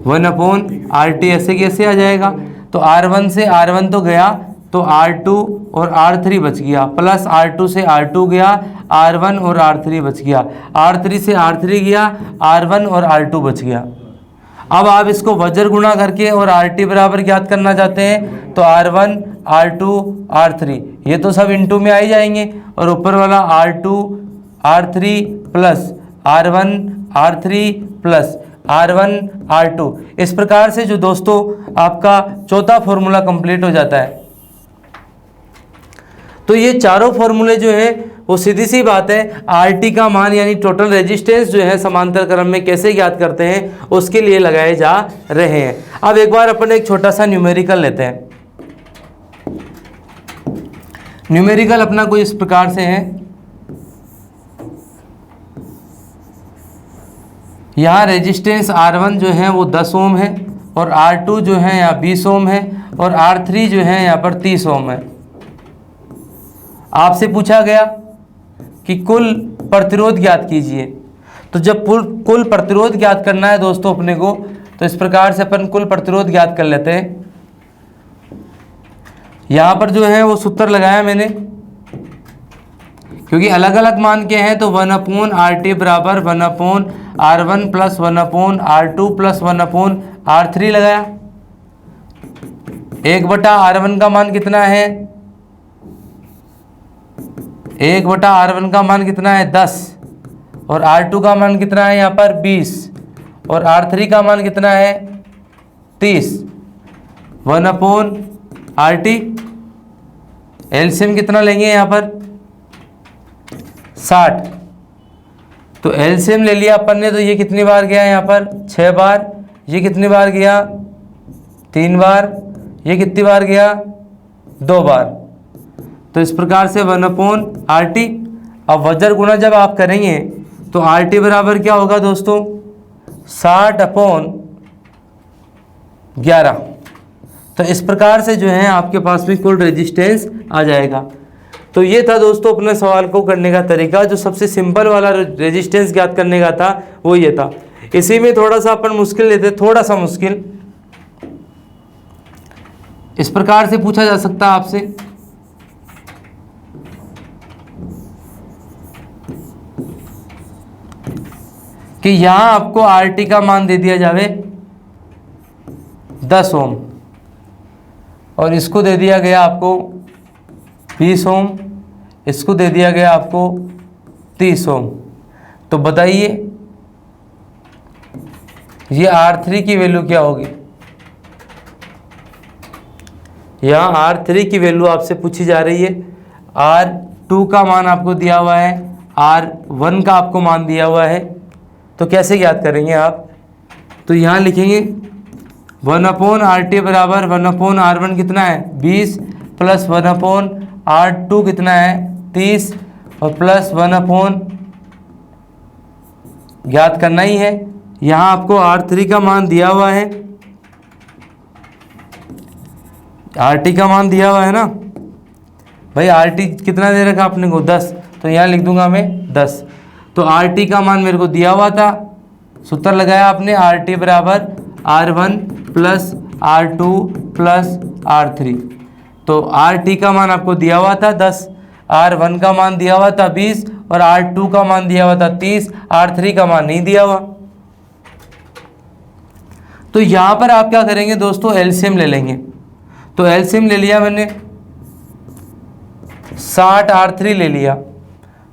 A: 1/RT ऐसे कैसे आ जाएगा। तो R1 से R1 तो गया तो R2 और R3 बच गया, प्लस R2 से R2 गया, R1 और R3 बच गया, R3 से R3 गया, R1 और R2 बच गया। अब आप इसको वज्र गुणा करके और RT बराबर ज्ञात करना चाहते हैं तो R1 R2 R3 ये तो सब इंटू में आ ही जाएंगे और ऊपर वाला R2 R3 plus R1 R3 plus R1 R2। इस प्रकार से जो दोस्तों आपका चौथा फॉर्मूला कंप्लीट हो जाता है। तो ये चारों फॉर्मूले जो है वो सीधी सी बात है RT का मान यानी टोटल रेजिस्टेंस जो है समांतर क्रम में कैसे ज्ञात करते हैं उसके लिए लगाए जा रहे हैं। अब एक बार अपन एक छोटा सा न्यूमेरिकल लेते हैं। न्यूमेरिकल अपना कुछ इस प्रकार से है। यहाँ रेजिस्टेंस R1 जो है वो 10 ओम है और R2 जो है यहाँ 20 ओम है और R3 जो है यहाँ पर 30 ओम है। आपसे पूछा गया कि कुल प्रतिरोध ज्ञात कीजिए। तो जब कुल प्रतिरोध ज्ञात करना है दोस्तों अपने को तो इस प्रकार से अपन कुल प्रतिरोध ज्ञात कर लेते हैं। यहाँ पर जो है वो सूत्र लगाया मैंने क्योंकि अलग अलग मान के हैं तो 1/RT बराबर 1/R1 plus 1/R2 plus 1/R3 लगाया। 1/R1 का मान कितना है? 1/R1 का मान कितना है? 10। और R2 का मान कितना है यहाँ पर? 20। और R3 का मान कितना है? 30। 1/RT। एलसीएम कितना लेंगे यहाँ पर? 60। तो एलसीएम ले लिया अपन ने, तो ये कितनी बार गया यहाँ पर? 6 बार। ये कितनी बार गया? 3 बार। ये कितनी बार गया? 2 बार। तो इस प्रकार से 1/RT। अब वज्र गुणा जब आप करेंगे तो RT बराबर क्या होगा दोस्तों? 60/11। तो इस प्रकार से जो है आपके पास में कुल रेजिस्टेंस आ जाएगा। तो ये था दोस्तों अपने सवाल को करने का तरीका। जो सबसे सिंपल वाला रेजिस्टेंस ज्ञात करने का था वो ये था। इसी में थोड़ा सा अपन मुश्किल लेते, थोड़ा सा मुश्किल। इस प्रकार से पूछा जा सकता है आपसे कि यहां आपको RT का मान दे दिया जावे 10 ओम और इसको दे दिया गया आपको 20 ओम, इसको दे दिया गया आपको 30 ओम। तो बताइए ये R3 की वैल्यू क्या होगी? यहाँ R3 की वैल्यू आपसे पूछी जा रही है। R2 का मान आपको दिया हुआ है, R1 का आपको मान दिया हुआ है। तो कैसे ज्ञात करेंगे आप? तो यहाँ लिखेंगे 1/RT बराबर 1/R1 कितना है? 20 प्लस 1/R2 कितना है? 30 और प्लस 1 ज्ञात करना ही है। यहाँ आपको R3 का मान दिया हुआ है, RT का मान दिया हुआ है ना भाई। RT कितना दे रखा आपने को? 10। तो यहाँ लिख दूंगा मैं 10। तो RT का मान मेरे को दिया हुआ था, सूत्र लगाया आपने RT बराबर R1 plus R2 plus R3। तो RT का मान आपको दिया हुआ था 10, R1 का मान दिया हुआ था 20 और R2 का मान दिया हुआ था 30, R3 का मान नहीं दिया हुआ। तो यहाँ पर आप क्या करेंगे दोस्तों? एलसीएम ले लेंगे। तो एलसीएम ले लिया मैंने, 60 R3 ले लिया।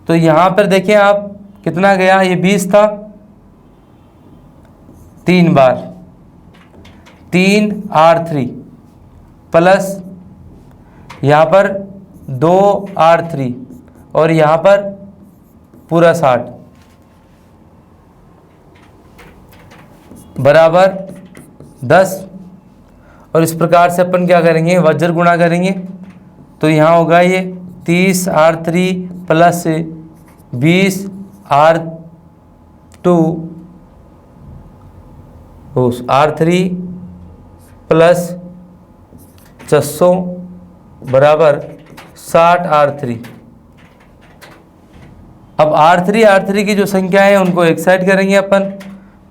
A: तो यहाँ पर देखिए आप कितना गया? ये 20 था, 3 बार 3 R3 प्लस यहाँ पर 2 R3 और यहाँ पर पूरा 60 बराबर 10। और इस प्रकार से अपन क्या करेंगे? वज्र गुणा करेंगे। तो यहाँ होगा ये 30 R3 plus 20 R2 R3 plus 600 बराबर 60 R3। अब R3 की जो संख्या है उनको एक साइड करेंगे अपन।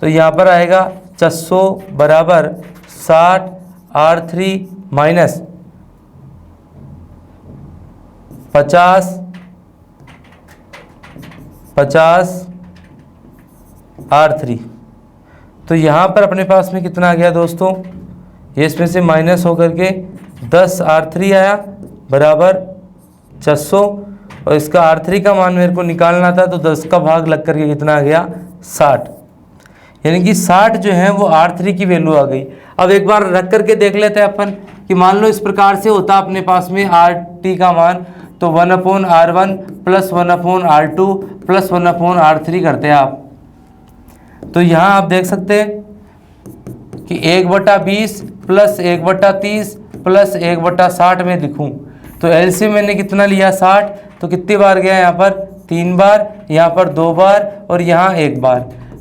A: तो यहाँ पर आएगा 600 बराबर 60 R3 माइनस 50 R3। तो यहाँ पर अपने पास में कितना आ गया दोस्तों? ये इसमें से माइनस होकर के 10 R3 आया बराबर 600 और इसका R3 का मान मेरे को निकालना था। तो 10 का भाग लग करके कितना आ गया? 60। यानी कि 60 जो है वो R3 की वैल्यू आ गई। अब एक बार रख करके देख लेते हैं अपन कि मान लो इस प्रकार से होता अपने पास में RT का मान, तो 1/R1 plus 1/R2 plus 1/R3 करते हैं आप। तो यहाँ आप देख सकते हैं कि 1/20 प्लस 1/30 प्लस 1/60 में लिखूँ तो एलसीएम मैंने कितना लिया? 60। तो कितनी बार गया यहाँ पर? 3 बार, यहाँ पर 2 बार और यहाँ 1 बार।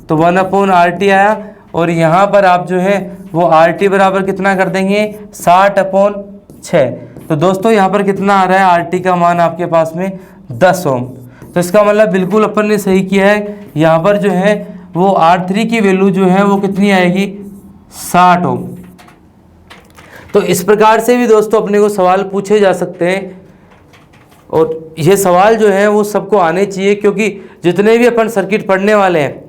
A: तो 1/RT आया और यहाँ पर आप जो है वो RT बराबर कितना कर देंगे? 60/6। तो दोस्तों यहाँ पर कितना आ रहा है? RT का मान आपके पास में 10 ओम। तो इसका मतलब बिल्कुल अपन ने सही किया है। यहाँ पर जो है वो R3 की वैल्यू जो है वो कितनी आएगी? 60 ओम। तो इस प्रकार से भी दोस्तों अपने को सवाल पूछे जा सकते हैं और ये सवाल जो है वो सबको आने चाहिए, क्योंकि जितने भी अपन सर्किट पढ़ने वाले हैं,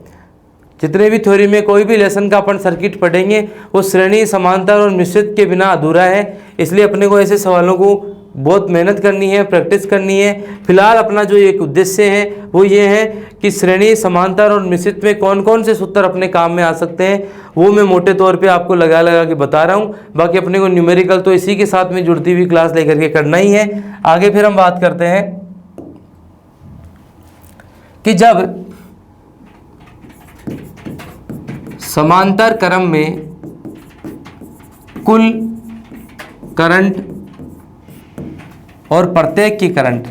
A: जितने भी थ्योरी में कोई भी लेसन का अपन सर्किट पढ़ेंगे वो श्रेणी, समांतर और मिश्रित के बिना अधूरा है। इसलिए अपने को ऐसे सवालों को बहुत मेहनत करनी है, प्रैक्टिस करनी है। फिलहाल अपना जो एक उद्देश्य है वो ये है कि श्रेणी, समांतर और मिश्रित में कौन कौन से सूत्र अपने काम में आ सकते हैं वो मैं मोटे तौर पे आपको लगा लगा के बता रहा हूँ। बाकी अपने को न्यूमेरिकल तो इसी के साथ में जुड़ती हुई क्लास लेकर के करना ही है। आगे फिर हम बात करते हैं कि जब समांतर क्रम में कुल करंट और प्रत्येक की करंट,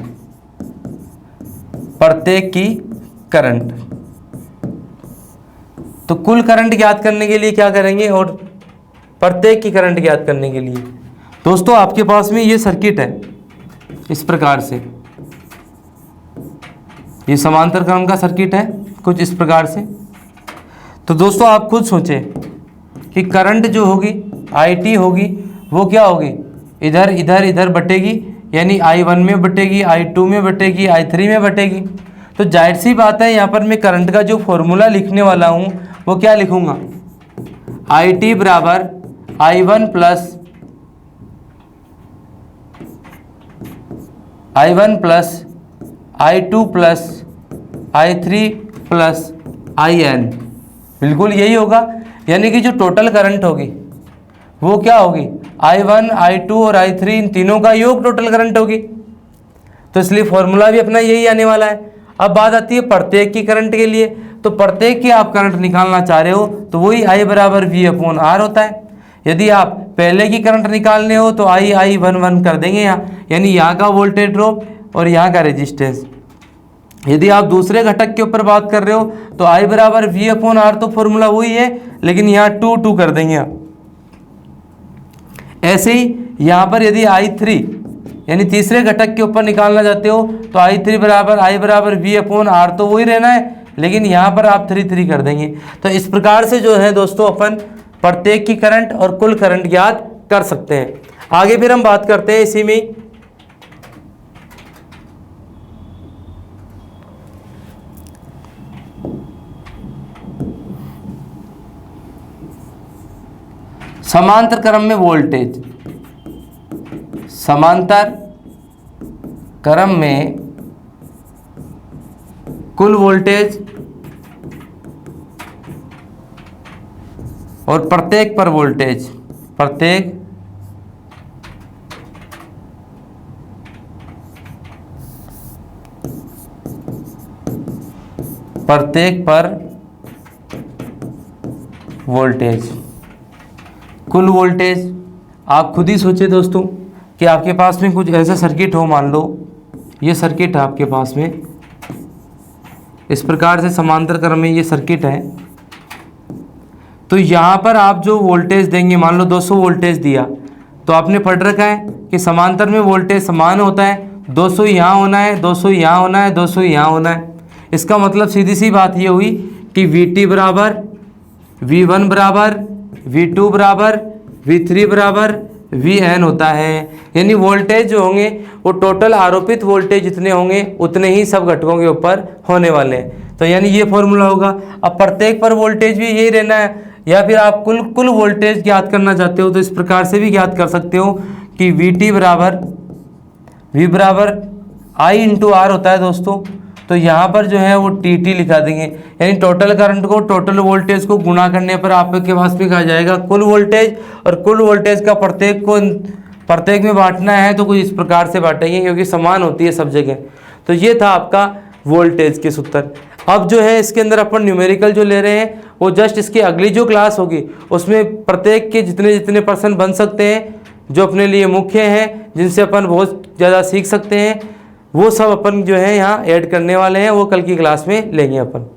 A: तो कुल करंट ज्ञात करने के लिए क्या करेंगे और प्रत्येक की करंट ज्ञात करने के लिए दोस्तों आपके पास में ये सर्किट है इस प्रकार से, ये समांतर क्रम का सर्किट है कुछ इस प्रकार से। तो दोस्तों आप खुद सोचें कि करंट जो होगी IT होगी वो क्या होगी, इधर इधर इधर बटेगी, यानी I1 में बटेगी, I2 में बटेगी, I3 में बटेगी। तो जाहिर सी बात है यहाँ पर मैं करंट का जो फॉर्मूला लिखने वाला हूँ वो क्या लिखूँगा, IT बराबर I1 plus I2 plus I3 plus IN, बिल्कुल यही होगा। यानी कि जो टोटल करंट होगी वो क्या होगी, I1, I2 और I3 इन तीनों का योग टोटल करंट होगी। तो इसलिए फॉर्मूला भी अपना यही आने वाला है। अब बात आती है प्रत्येक की करंट के लिए, तो प्रत्येक की आप करंट निकालना चाह रहे हो तो वही I बराबर V/R होता है। यदि आप पहले की करंट निकालने हो तो I1 कर देंगे यहाँ, यानी यहाँ का वोल्टेज ड्रॉप और यहाँ का रेजिस्टेंस। यदि आप दूसरे घटक के ऊपर बात कर रहे हो तो I बराबर V/R, तो फॉर्मूला वही है लेकिन यहाँ 2 कर देंगे आप। ऐसे ही यहाँ पर यदि I3 यानी तीसरे घटक के ऊपर निकालना चाहते हो तो I3 बराबर I बराबर V/R, तो वही रहना है लेकिन यहाँ पर आप 3 कर देंगे। तो इस प्रकार से जो है दोस्तों अपन प्रत्येक की करंट और कुल करंट ज्ञात कर सकते हैं। आगे फिर हम बात करते हैं इसी में समांतर क्रम में वोल्टेज, समांतर क्रम में कुल वोल्टेज और प्रत्येक पर वोल्टेज, प्रत्येक पर वोल्टेज, कुल वोल्टेज। आप खुद ही सोचिए दोस्तों कि आपके पास में कुछ ऐसा सर्किट हो, मान लो ये सर्किट है आपके पास में इस प्रकार से, समांतर क्रम में ये सर्किट है। तो यहाँ पर आप जो वोल्टेज देंगे, मान लो 200 वोल्टेज दिया, तो आपने पढ़ रखा है कि समांतर में वोल्टेज समान होता है, 200 यहाँ होना है, 200 यहाँ होना है, 200 यहाँ होना है। इसका मतलब सीधी सी बात ये हुई कि VT बराबर V1 बराबर V2 बराबर V3 बराबर Vn होता है। यानी वोल्टेज जो होंगे वो टोटल आरोपित वोल्टेज जितने होंगे उतने ही सब घटकों के ऊपर होने वाले हैं। तो यानी ये फॉर्मूला होगा। अब प्रत्येक पर वोल्टेज भी यही रहना है, या फिर आप कुल वोल्टेज ज्ञात करना चाहते हो तो इस प्रकार से भी ज्ञात कर सकते हो कि VT बराबर V बराबर I इंटू R होता है दोस्तों। तो यहाँ पर जो है वो TT लिखा देंगे, यानी टोटल करंट को टोटल वोल्टेज को गुणा करने पर आपके पास में कहा जाएगा कुल वोल्टेज, और कुल वोल्टेज का प्रत्येक में बांटना है तो कुछ इस प्रकार से बांटेंगे क्योंकि समान होती है सब जगह। तो ये था आपका वोल्टेज के सूत्र। अब जो है इसके अंदर अपन न्यूमेरिकल जो ले रहे हैं वो जस्ट इसकी अगली जो क्लास होगी उसमें प्रत्येक के जितने पर्सन बन सकते हैं जो अपने लिए मुख्य हैं, जिनसे अपन बहुत ज़्यादा सीख सकते हैं, वो सब अपन जो है यहाँ ऐड करने वाले हैं, वो कल की क्लास में लेंगे अपन।